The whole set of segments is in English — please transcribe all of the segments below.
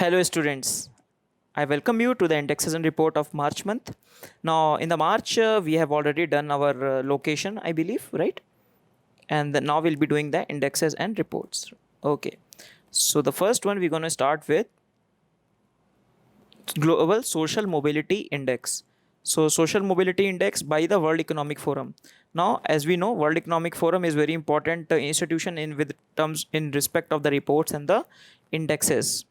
Hello, students. I welcome you to the indexes and report of March month. Now, in the March, we have already done our location, I believe, right? And now we'll be doing the indexes and reports. Okay. So, the first one we're going to start with Global Social Mobility Index. So, Social Mobility Index by the World Economic Forum. Now, as we know, World Economic Forum is very important institution in with terms in respect of the reports and the indexes.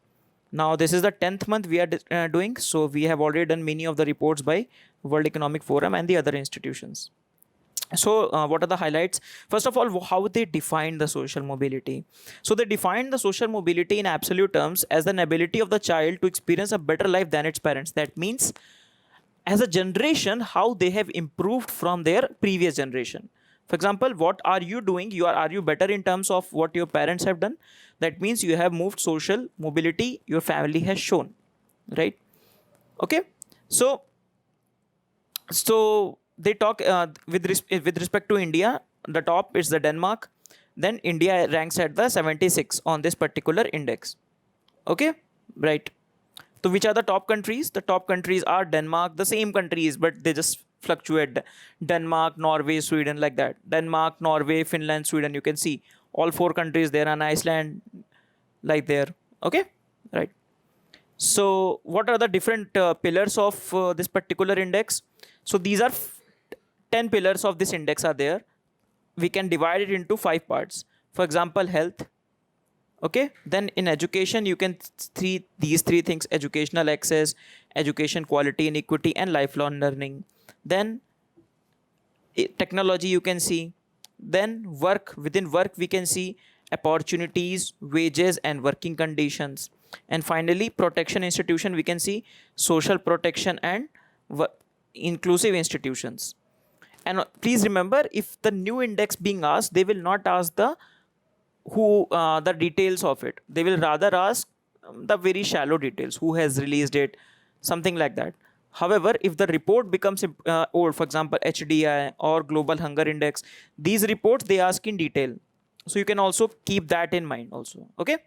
Now, this is the 10th month we are doing. So, we have already done many of the reports by World Economic Forum and the other institutions. So, what are the highlights? First of all, how they define the social mobility. So, they define the social mobility in absolute terms as an ability of the child to experience a better life than its parents. That means, as a generation, how they have improved from their previous generation. For example, what are you doing? Are you better in terms of what your parents have done? That means you have moved social mobility. Your family has shown, right? Okay. So they talk with respect to India. The top is the Denmark. Then India ranks at the 76 on this particular index. Okay, right. So which are the top countries? The top countries are Denmark, the same countries, but they just fluctuate. Denmark, Norway, Sweden, like that. Denmark, Norway, Finland, Sweden. You can see all four countries there, and Iceland, like there. Okay, right. So what are the different pillars of this particular index? So these are 10 pillars of this index are there. We can divide it into 5 parts. For example, health. Okay, then in education you can see these three things: educational access, education quality and equity, and lifelong learning. Then technology you can see. Then work, within work we can see opportunities, wages and working conditions. And finally, protection institution, we can see social protection and inclusive institutions. And please remember, if the new index being asked, they will not ask the details of it. They will rather ask the very shallow details: who has released it, something like that. However, if the report becomes old, for example HDI or global hunger index, these reports they ask in detail, so you can also keep that in mind also. Okay,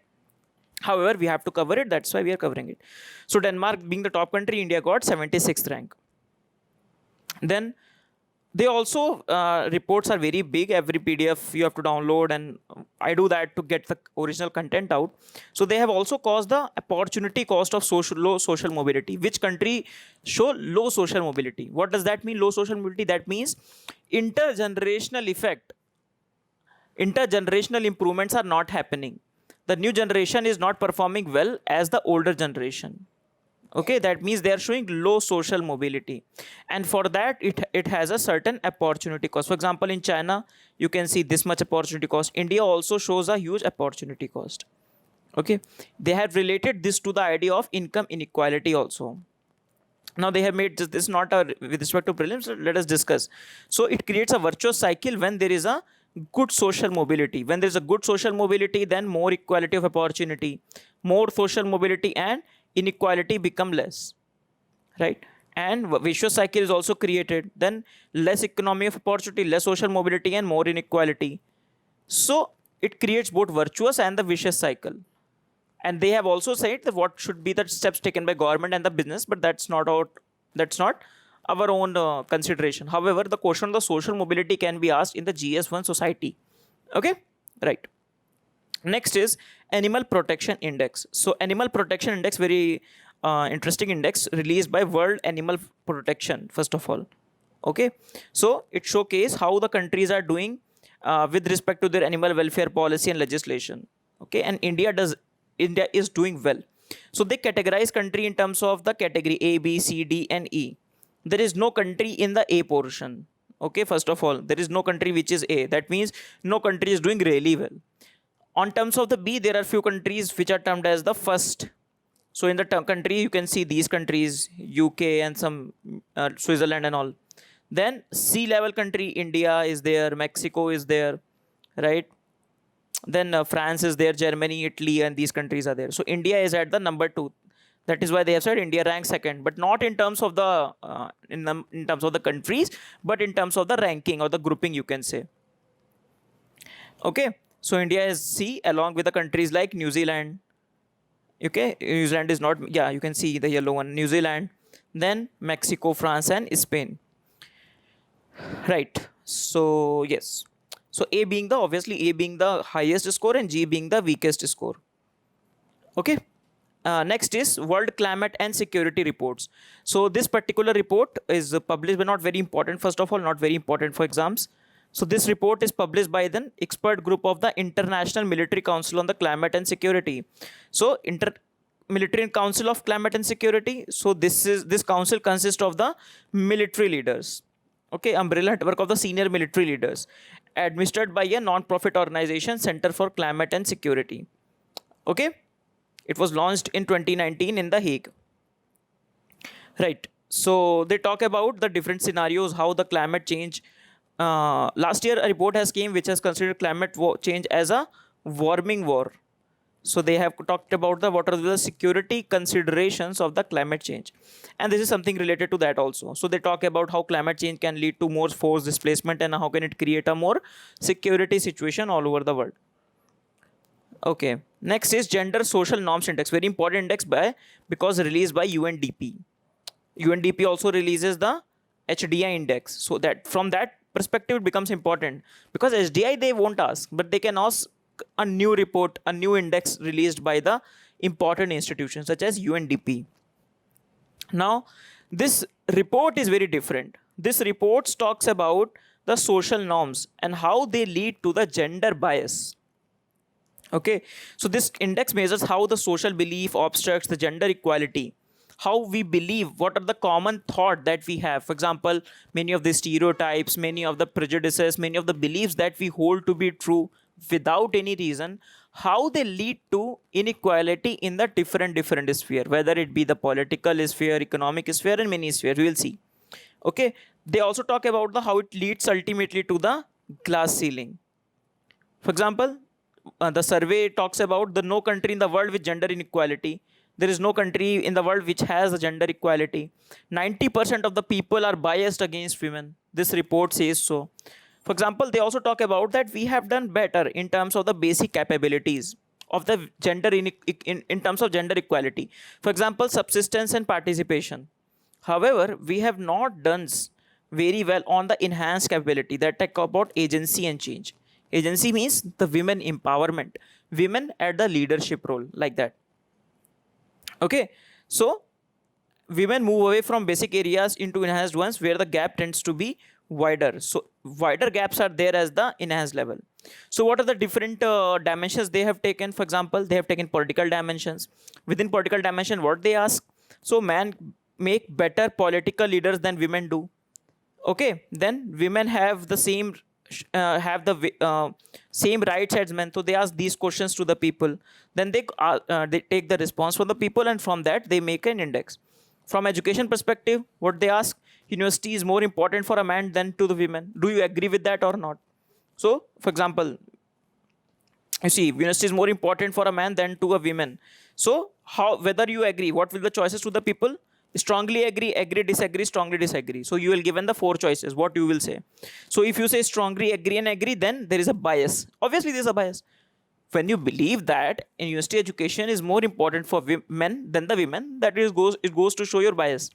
however we have to cover it, that's why we are covering it. So Denmark being the top country, India got 76th rank. Then they also reports are very big. Every PDF you have to download, and I do that to get the original content out. So they have also caused the opportunity cost of low social mobility. Which country show low social mobility? What does that mean, low social mobility? That means intergenerational effect, intergenerational improvements are not happening. The new generation is not performing well as the older generation. Okay, that means they are showing low social mobility, and for that it has a certain opportunity cost. For example, in China you can see this much opportunity cost. India also shows a huge opportunity cost. Okay, they have related this to the idea of income inequality also. Now they have made this not a with respect to prelims. Let us discuss. So it creates a virtuous cycle when there is a good social mobility. When there is a good social mobility, then more equality of opportunity, more social mobility, and inequality become less, right? And vicious cycle is also created. Then less economy of opportunity, less social mobility, and more inequality. So it creates both virtuous and the vicious cycle. And they have also said that what should be the steps taken by government and the business, but that's not our own consideration. However, the question of the social mobility can be asked in the GS1 society. Okay, right. Next is animal protection index. So animal protection index, very interesting index released by World Animal Protection, first of all. Okay, so it showcases how the countries are doing with respect to their animal welfare policy and legislation. Okay, and India is doing well. So they categorize country in terms of the category A, B, C, D, and E. There is no country in the A portion. Okay, first of all, there is no country which is A. That means no country is doing really well. On terms of the B, there are few countries which are termed as the first. So in the country, you can see these countries, UK and some Switzerland and all. Then C level country, India is there, Mexico is there, right? Then France is there, Germany, Italy, and these countries are there. So India is at the number 2. That is why they have said India ranks second, but not in terms of the in terms of the countries, but in terms of the ranking or the grouping, you can say. Okay, so India is C along with the countries like New Zealand, Okay, New Zealand is not, yeah, you can see the yellow one, New Zealand, then Mexico, France, and Spain. Right. So yes. So A being the, obviously A being the highest score and G being the weakest score. Okay. Next is World Climate and Security Reports. So this particular report is published, but not very important. First of all, not very important for exams. So this report is published by the expert group of the International Military Council on the Climate and Security. So Military Council of Climate and Security. So this council consists of the military leaders. Okay, umbrella network of the senior military leaders, administered by a non-profit organization, Center for Climate and Security. Okay, it was launched in 2019 in The Hague. Right. So they talk about the different scenarios, how the climate change. Last year, a report has came which has considered climate change as a warming war. So they have talked about the what are the security considerations of the climate change, and this is something related to that also. So they talk about how climate change can lead to more forced displacement and how can it create a more security situation all over the world. Okay. Next is Gender Social Norms Index. Very important index because released by UNDP. UNDP also releases the HDI index. So that from that perspective it becomes important, because HDI they won't ask, but they can ask a new report, a new index released by the important institutions such as UNDP. Now, this report is very different. This report talks about the social norms and how they lead to the gender bias. Okay, so this index measures how the social belief obstructs the gender equality, how we believe, what are the common thought that we have. For example, many of the stereotypes, many of the prejudices, many of the beliefs that we hold to be true without any reason, how they lead to inequality in the different sphere, whether it be the political sphere, economic sphere, and many sphere. We will see. Okay, they also talk about the how it leads ultimately to the glass ceiling. For example, the survey talks about the no country in the world with gender inequality. There is no country in the world which has a gender equality. 90% of the people are biased against women. This report says so. For example, they also talk about that we have done better in terms of the basic capabilities of the gender in terms of gender equality. For example, subsistence and participation. However, we have not done very well on the enhanced capability that talk about agency and change. Agency means the women empowerment, women at the leadership role, like that. Okay, so women move away from basic areas into enhanced ones where the gap tends to be wider. So wider gaps are there as the enhanced level. So what are the different dimensions they have taken? For example, they have taken political dimensions. Within political dimension, what they ask? So men make better political leaders than women do. Okay, then women have the same same rights as men, so they ask these questions to the people, then they take the response from the people, and from that they make an index. From education perspective, what they ask: university is more important for a man than to the women. Do you agree with that or not? So for example, you see, university is more important for a man than to a woman. So how, whether you agree, what will the choices to the people? Strongly agree, agree, disagree, strongly disagree. So you will given the 4 choices, what you will say. So if you say strongly agree and agree, then there is a bias. Obviously there is a bias. When you believe that in university education is more important for men than the women, that is it goes to show your bias.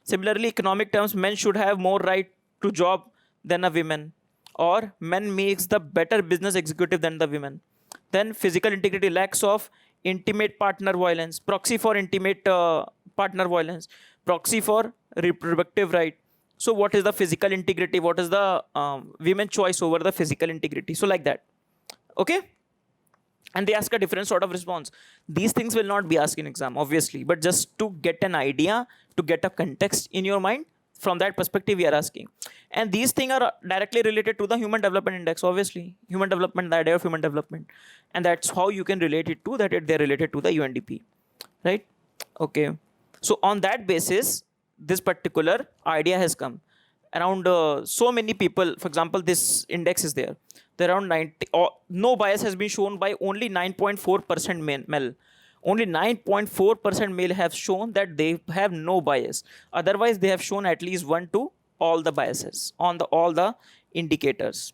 Similarly, economic terms, men should have more right to job than a women, or men makes the better business executive than the women. Then physical integrity, lacks of intimate partner violence, proxy for intimate partner violence, proxy for reproductive right. So what is the physical integrity? What is the women choice over the physical integrity? So like that. Okay. And they ask a different sort of response. These things will not be asked in exam, obviously, but just to get an idea, to get a context in your mind, from that perspective we are asking. And these things are directly related to the human development index, obviously. Human development, the idea of human development. And that's how you can relate it to that, they're related to the UNDP. Right? Okay. So on that basis, this particular idea has come. Around so many people, for example, this index is there. There are around 90, no bias has been shown by only 9.4% male. Only 9.4% male have shown that they have no bias. Otherwise, they have shown at least 1 to all the biases on all the indicators.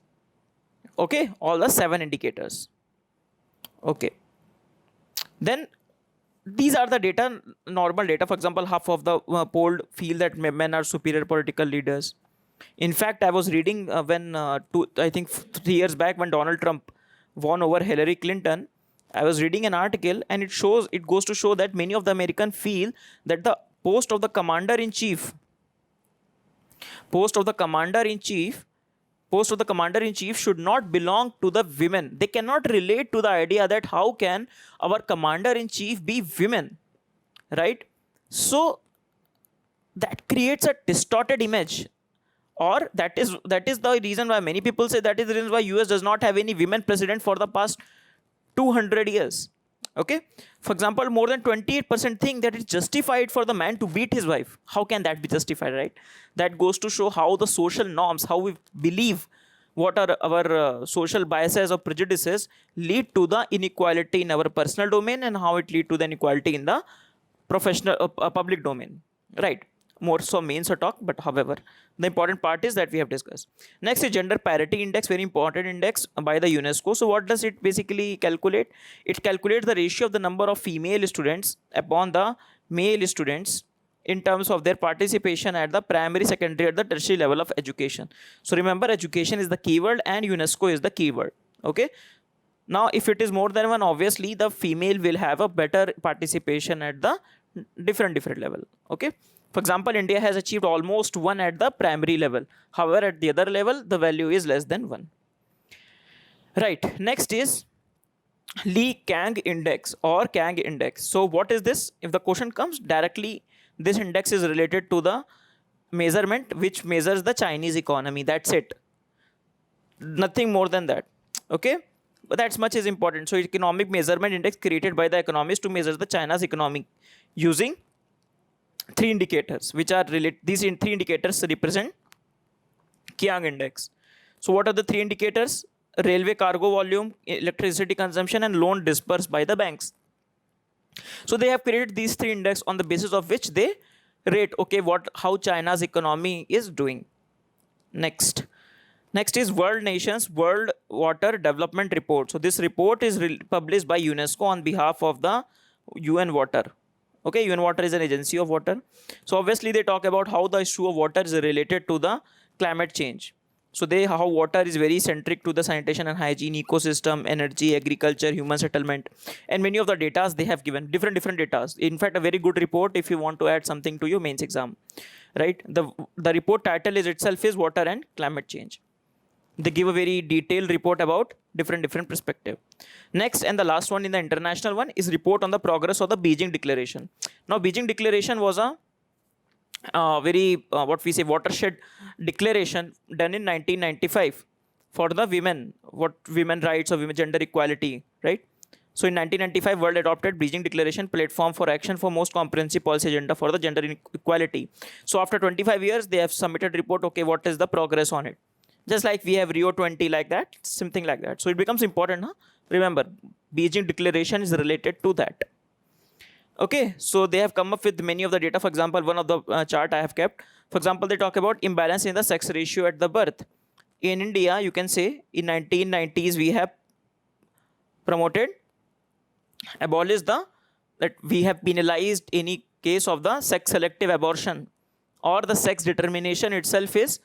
Okay, all the 7 indicators. Okay. Then these are the data, normal data. For example, half of the polled feel that men are superior political leaders. In fact, I was reading when I think 3 years back, when Donald Trump won over Hillary Clinton, I was reading an article, and it goes to show that many of the Americans feel that the post of the commander in chief, post of the commander in chief post of the commander in chief should not belong to the women. They cannot relate to the idea that how can our commander in chief be women, right? So that creates a distorted image, or that is the reason why many people say that is the reason why US does not have any women president for the past 200 years. Okay, for example, more than 28% think that it's justified for the man to beat his wife. How can that be justified, right? That goes to show how the social norms, how we believe, what are our social biases or prejudices lead to the inequality in our personal domain, and how it lead to the inequality in the professional public domain, right? More so means a talk, but however, the important part is that we have discussed. Next is gender parity index, very important index by the UNESCO. So what does it basically calculate? It calculates the ratio of the number of female students upon the male students in terms of their participation at the primary, secondary, at the tertiary level of education. So remember, education is the keyword and UNESCO is the keyword. Okay, now if it is more than one, obviously the female will have a better participation at the different level. Okay, for example, India has achieved almost 1 at the primary level. However, at the other level, the value is less than 1. Right. Next is Lee Kang index or Kang index. So what is this? If the question comes directly, this index is related to the measurement which measures the Chinese economy. That's it. Nothing more than that. Okay. But that's much is important. So economic measurement index created by the economists to measure the China's economy using 3 indicators, which are related. These 3 indicators represent Kiang index. So what are the 3 indicators? Railway cargo volume, electricity consumption, and loan disbursed by the banks. So they have created these 3 index on the basis of which they rate, okay, how China's economy is doing. Next is World Nations World Water Development Report. So this report is published by UNESCO on behalf of the UN Water. Okay, UN Water is an agency of water. So obviously they talk about how the issue of water is related to the climate change. So how water is very centric to the sanitation and hygiene, ecosystem, energy, agriculture, human settlement, and many of the data they have given different data. In fact, a very good report if you want to add something to your mains exam, right? The report title is itself is Water and Climate Change. They give a very detailed report about different perspective. Next and the last one in the international one is report on the progress of the Beijing Declaration. Now Beijing Declaration was a very what we say watershed declaration done in 1995 for the women rights or women gender equality, right? So in 1995, world adopted Beijing Declaration platform for action for most comprehensive policy agenda for the gender equality. So after 25 years, they have submitted report. Okay, what is the progress on it? Just like we have Rio 20 like that, something like that. So it becomes important. Huh? Remember, Beijing Declaration is related to that. Okay, so they have come up with many of the data. For example, one of the chart I have kept. For example, they talk about imbalance in the sex ratio at the birth. In India, you can say in 1990s, we have abolished that we have penalized any case of the sex selective abortion, or the sex determination itself is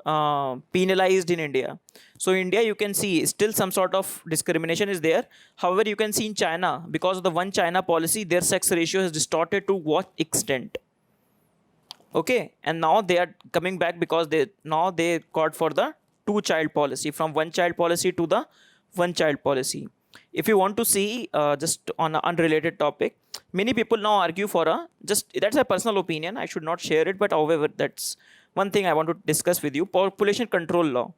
penalized in India. So in India, you can see still some sort of discrimination is there. However, you can see in China, because of the one China policy, their sex ratio has distorted to what extent? Okay, and now they are coming back because they called for the 2-child policy, from 1-child policy to the 1-child policy. If you want to see just on an unrelated topic, many people now argue for that's a personal opinion. I should not share it, but however, that's one thing I want to discuss with you: population control law.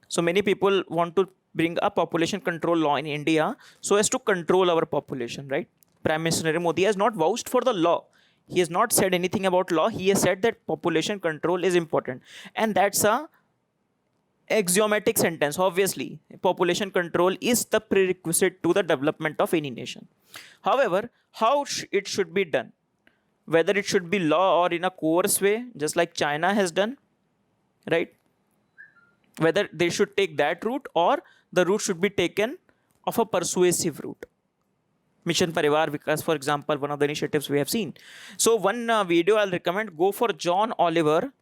So many people want to bring a population control law in India so as to control our population, right? Prime Minister Narendra Modi has not vouched for the law. He has not said anything about law. He has said that population control is important, and that's a axiomatic sentence. Obviously, population control is the prerequisite to the development of any nation. However, how it should be done, whether it should be law or in a coerce way, just like China has done, right? Whether they should take that route or the route should be taken of a persuasive route. Mission Parivar Vikas, for example, one of the initiatives we have seen. So one video I'll recommend, go for John Oliver.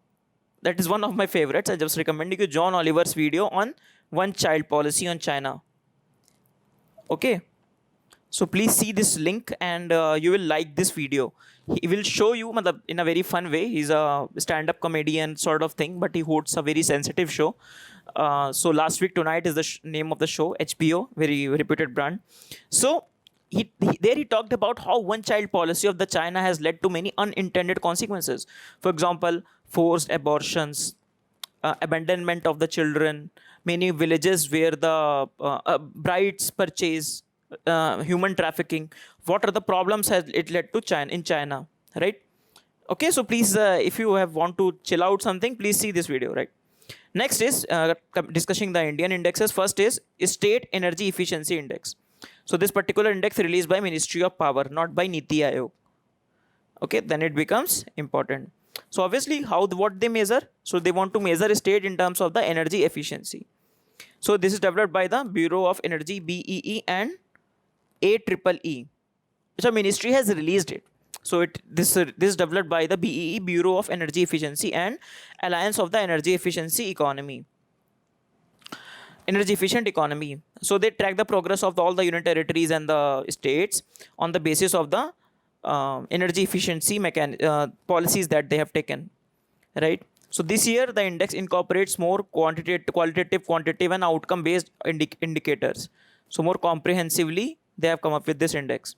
That is one of my favorites. I just recommending you John Oliver's video on one child policy on China. Okay. So please see this link and you will like this video. He will show you in a very fun way. He's a stand-up comedian sort of thing, but he hosts a very sensitive show. So Last Week Tonight is the name of the show. HBO, very reputed brand. So there he talked about how one-child policy of the China has led to many unintended consequences. For example, forced abortions, abandonment of the children, many villages where the brides purchase, human trafficking. What are the problems has it led to China, right? Okay, so please, if you want to chill out something, please see this video, right? Next is discussing the Indian indexes. First is State Energy Efficiency Index. So this particular index released by Ministry of Power, not by Niti Aayog. Okay, then it becomes important. So obviously, what they measure? So they want to measure state in terms of the energy efficiency. So this is developed by the Bureau of Energy, BEE, and AEEE. So ministry has released it. So this is developed by the BEE, Bureau of Energy Efficiency, and Alliance of the Energy Efficiency Economy. Energy efficient economy. So they track the progress of all the union territories and the states on the basis of the energy efficiency policies that they have taken, right? So this year the index incorporates more quantitative, and outcome based indicators. So more comprehensively they have come up with this index.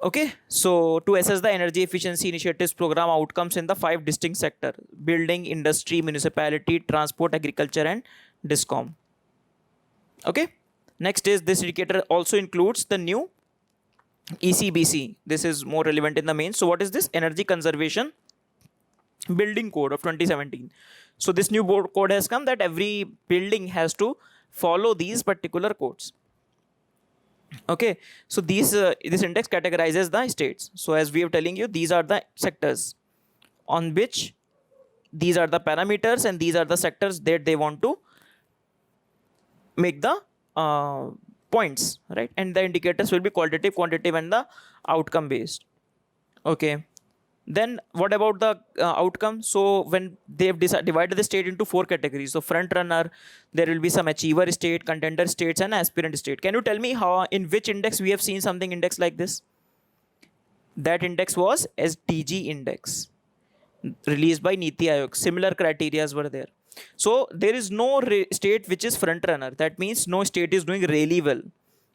Okay, so to assess the energy efficiency initiatives program outcomes in the 5 distinct sectors: building, industry, municipality, transport, agriculture, and DISCOM. Okay, next is this indicator also includes the new ECBC. This is more relevant in the main. So what is this? Energy Conservation Building Code of 2017. So this new code has come that every building has to follow these particular codes. Okay, so this index categorizes the states. So as we are telling you, these are the sectors on which these are the parameters, and these are the sectors that they want to make the points, right? And the indicators will be qualitative, quantitative, and the outcome based. Okay, then what about the outcome? So when they have divided the state into 4 categories, so front runner, there will be some achiever state, contender states, and aspirant state. Can you tell me how, in which index we have seen something index like this? That index was SDG index, released by Niti Aayog. Similar criteria were there. So there is no state which is front runner. That means no state is doing really well.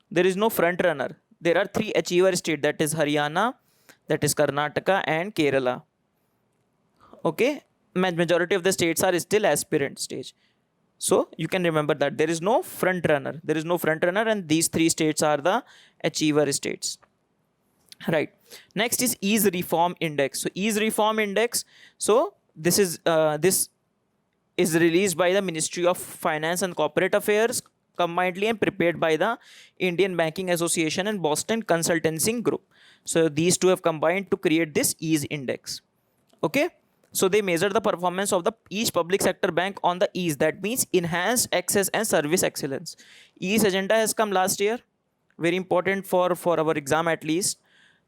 There is no front runner. There are 3 achiever states, that is Haryana, that is Karnataka, and Kerala. Okay, majority of the states are still aspirant stage. So you can remember that there is no front runner. There is no front runner, and these 3 states are the achiever states. Right. Next is Ease Reform Index. So Ease Reform Index. So this is released by the Ministry of Finance and Corporate Affairs combinedly and prepared by the Indian Banking Association and Boston Consulting Group. So these two have combined to create this Ease Index. Okay. So they measure the performance of each public sector bank on the Ease. That means enhanced access and service excellence. Ease agenda has come last year. Very important for our exam at least.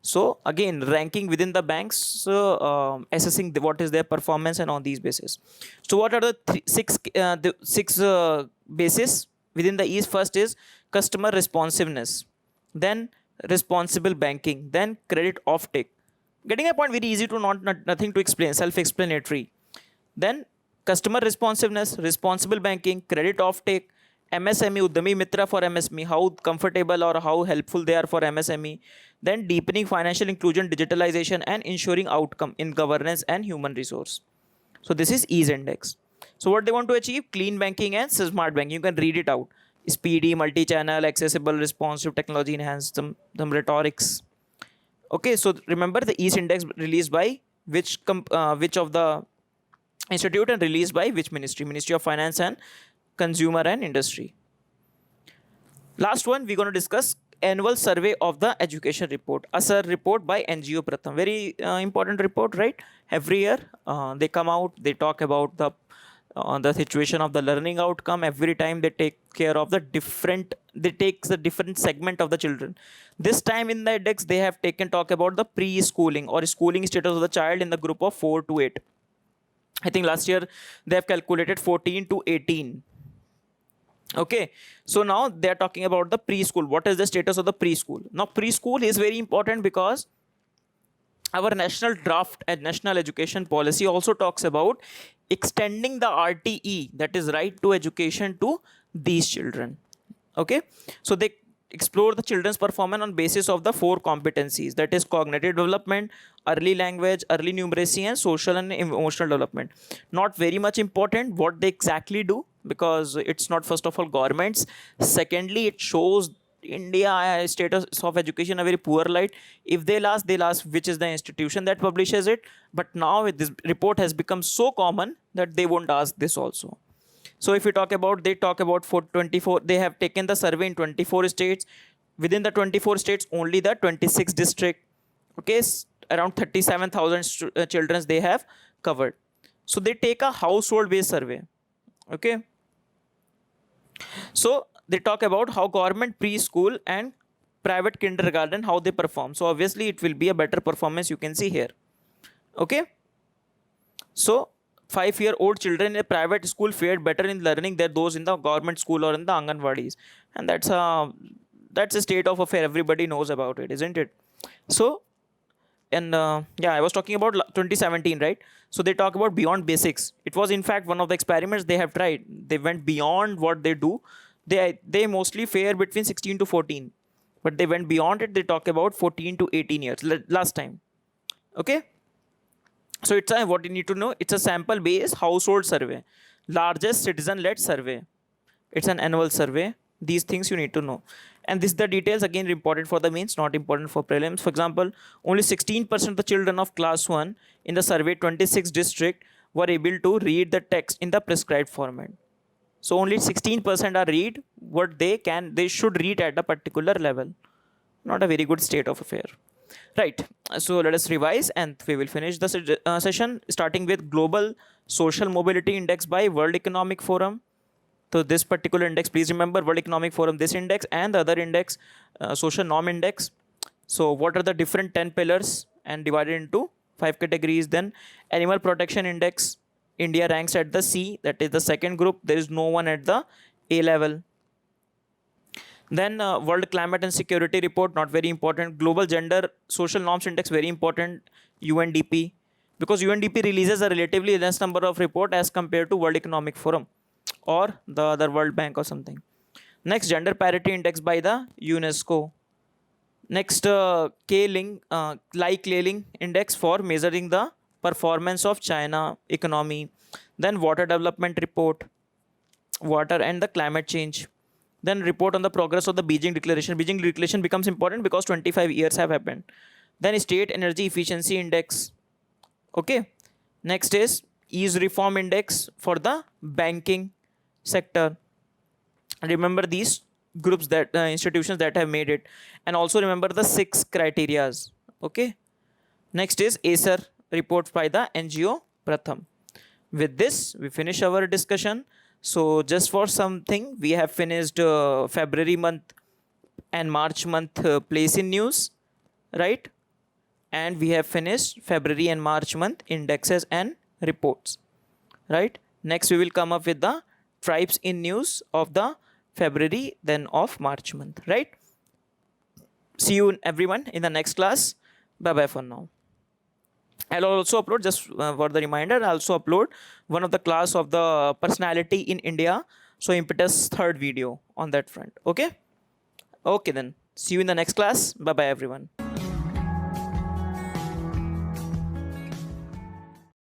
So again, ranking within the banks, assessing what is their performance and on these bases. So what are the 6 bases within the Ease? First is customer responsiveness, then responsible banking, then credit offtake. Getting a point, very easy to nothing to explain, self-explanatory. Then customer responsiveness, responsible banking, credit offtake, MSME, Uddami Mitra for MSME, how comfortable or how helpful they are for MSME. Then deepening financial inclusion, digitalization, and ensuring outcome in governance and human resource. So this is Ease Index. So what they want to achieve? Clean banking and smart banking. You can read it out. Speedy, multi-channel, accessible, responsive, technology enhanced, some rhetorics. Okay, so remember the Ease Index released by which of the institute and released by which ministry? Ministry of Finance and Consumer and Industry. Last one, we're going to discuss annual survey of the education report. ASER report by NGO Pratham. Very important report, right? Every year they come out, they talk about on the situation of the learning outcome. Every time they take care of the different, they take the different segment of the children. This time in the index they have taken talk about the preschooling or schooling status of the child in the group of 4 to 8. I think last year they have calculated 14 to 18. Okay, so now they are talking about the preschool. What is the status of the preschool? Now preschool is very important because our national draft and national education policy also talks about extending the RTE, that is right to education, to these children. Okay, so they explore the children's performance on basis of the 4 competencies, that is cognitive development, early language, early numeracy, and social and emotional development. Not very much important what they exactly do, because it's not first of all governments. Secondly, it shows India status of education a very poor light. If they'll ask which is the institution that publishes it. But now this report has become so common that they won't ask this also. So if we talk about, they talk about for 24, they have taken the survey in 24 states. Within the 24 states, only the 26 district, okay, around 37,000 children they have covered. So they take a household based survey. Okay, so they talk about how government preschool and private kindergarten, how they perform. So obviously it will be a better performance, you can see here. Okay, so 5-year-old children in a private school fared better in learning than those in the government school or in the Anganwadis. And that's a state of affair, everybody knows about it, isn't it? So, and yeah, I was talking about 2017, right? So they talk about beyond basics. It was in fact one of the experiments they have tried. They went beyond what they do. They mostly fare between 16 to 14, but they went beyond it. They talk about 14 to 18 years last time. Okay, so it's what you need to know. It's a sample based household survey, largest citizen led survey. It's an annual survey. These things you need to know. And this the details again important for the mains, not important for prelims. For example, only 16% of the children of class 1 in the survey 26 district were able to read the text in the prescribed format. So only 16% are read what they should read at a particular level. Not a very good state of affair. Right, so let us revise and we will finish the session starting with Global Social Mobility Index by World Economic Forum. So this particular index, please remember World Economic Forum, this index and the other index, Social Norm Index. So what are the different 10 pillars and divided into 5 categories. Then Animal Protection Index, India ranks at the C, that is the second group. There is no one at the A level. Then World Climate and Security Report, not very important. Global Gender Social Norms Index, very important, UNDP, because UNDP releases a relatively less number of report as compared to World Economic Forum or the other World Bank or something. Next, Gender Parity Index by the UNESCO. Next, Likely Index for measuring the performance of China economy. Then Water Development Report, water and the climate change. Then report on the progress of the Beijing Declaration. Beijing Declaration becomes important because 25 years have happened. Then State Energy Efficiency Index. Okay. Next is Ease Reform Index for the banking sector. Remember these groups, that institutions that have made it, and also remember the 6 criterias. Okay. Next is Acer report by the NGO Pratham. With this, we finish our discussion. So just for something, we have finished February month and March month place in news, right? And we have finished February and March month indexes and reports, right? Next, we will come up with the tribes in news of the February, then of March month, right? See you everyone in the next class. Bye bye for now. I'll also upload, just for the reminder, I'll also upload one of the class of the personality in India. So impetus third video on that front. Okay. Okay then. See you in the next class. Bye bye everyone.